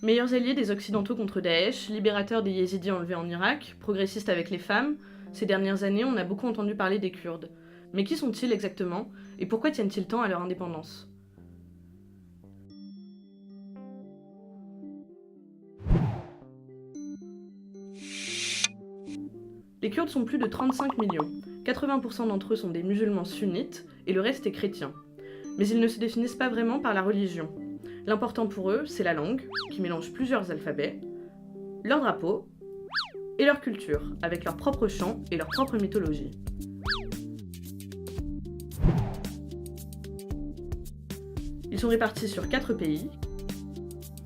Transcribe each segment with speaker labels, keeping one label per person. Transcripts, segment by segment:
Speaker 1: Meilleurs alliés des Occidentaux contre Daesh, libérateurs des Yézidis enlevés en Irak, progressistes avec les femmes, ces dernières années, on a beaucoup entendu parler des Kurdes. Mais qui sont-ils exactement, et pourquoi tiennent-ils tant à leur indépendance ? Les Kurdes sont plus de 35 millions. 80% d'entre eux sont des musulmans sunnites, et le reste est chrétien. Mais ils ne se définissent pas vraiment par la religion. L'important pour eux, c'est la langue, qui mélange plusieurs alphabets, leur drapeau, et leur culture, avec leurs propres chants et leur propre mythologie. Ils sont répartis sur 4 pays,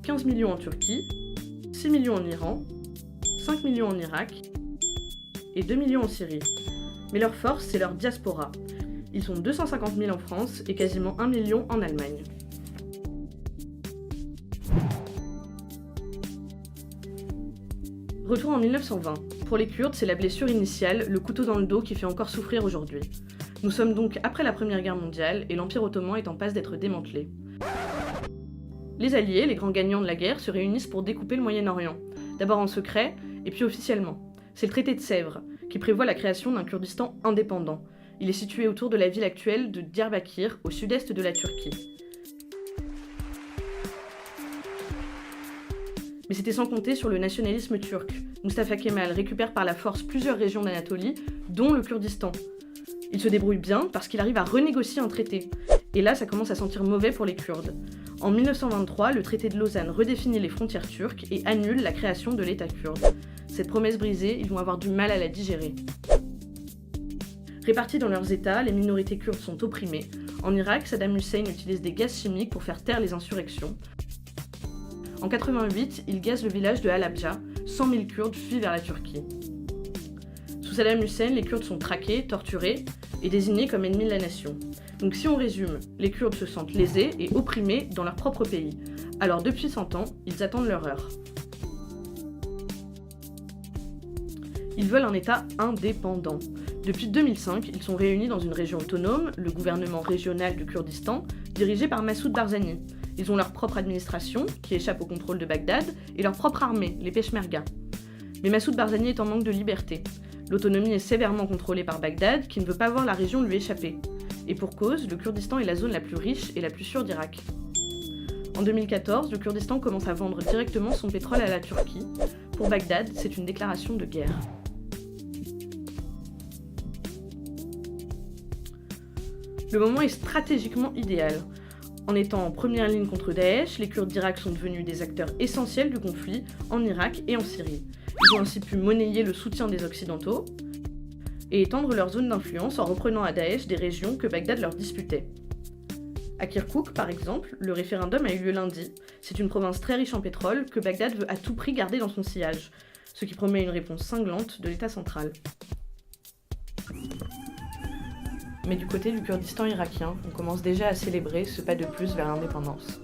Speaker 1: 15 millions en Turquie, 6 millions en Iran, 5 millions en Irak et 2 millions en Syrie. Mais leur force, c'est leur diaspora. Ils sont 250 000 en France et quasiment 1 million en Allemagne. Retour en 1920. Pour les Kurdes, c'est la blessure initiale, le couteau dans le dos qui fait encore souffrir aujourd'hui. Nous sommes donc après la Première Guerre mondiale et l'Empire ottoman est en passe d'être démantelé. Les Alliés, les grands gagnants de la guerre, se réunissent pour découper le Moyen-Orient, d'abord en secret et puis officiellement. C'est le traité de Sèvres, qui prévoit la création d'un Kurdistan indépendant. Il est situé autour de la ville actuelle de Diyarbakir, au sud-est de la Turquie. Mais c'était sans compter sur le nationalisme turc. Mustafa Kemal récupère par la force plusieurs régions d'Anatolie, dont le Kurdistan. Il se débrouille bien parce qu'il arrive à renégocier un traité. Et là, ça commence à sentir mauvais pour les Kurdes. En 1923, le traité de Lausanne redéfinit les frontières turques et annule la création de l'État kurde. Cette promesse brisée, ils vont avoir du mal à la digérer. Répartis dans leurs États, les minorités kurdes sont opprimées. En Irak, Saddam Hussein utilise des gaz chimiques pour faire taire les insurrections. En 88, il gaze le village de Halabja, 100 000 Kurdes fuient vers la Turquie. Sous Saddam Hussein, les Kurdes sont traqués, torturés et désignés comme ennemis de la nation. Donc si on résume, les Kurdes se sentent lésés et opprimés dans leur propre pays. Alors depuis 100 ans, ils attendent leur heure. Ils veulent un État indépendant. Depuis 2005, ils sont réunis dans une région autonome, le gouvernement régional du Kurdistan, dirigé par Massoud Barzani. Ils ont leur propre administration, qui échappe au contrôle de Bagdad, et leur propre armée, les Peshmerga. Mais Massoud Barzani est en manque de liberté. L'autonomie est sévèrement contrôlée par Bagdad, qui ne veut pas voir la région lui échapper. Et pour cause, le Kurdistan est la zone la plus riche et la plus sûre d'Irak. En 2014, le Kurdistan commence à vendre directement son pétrole à la Turquie. Pour Bagdad, c'est une déclaration de guerre. Le moment est stratégiquement idéal. En étant en première ligne contre Daesh, les Kurdes d'Irak sont devenus des acteurs essentiels du conflit en Irak et en Syrie. Ils ont ainsi pu monnayer le soutien des Occidentaux et étendre leur zone d'influence en reprenant à Daesh des régions que Bagdad leur disputait. À Kirkouk, par exemple, le référendum a eu lieu lundi. C'est une province très riche en pétrole que Bagdad veut à tout prix garder dans son sillage, ce qui promet une réponse cinglante de l'État central. Mais du côté du Kurdistan irakien, on commence déjà à célébrer ce pas de plus vers l'indépendance.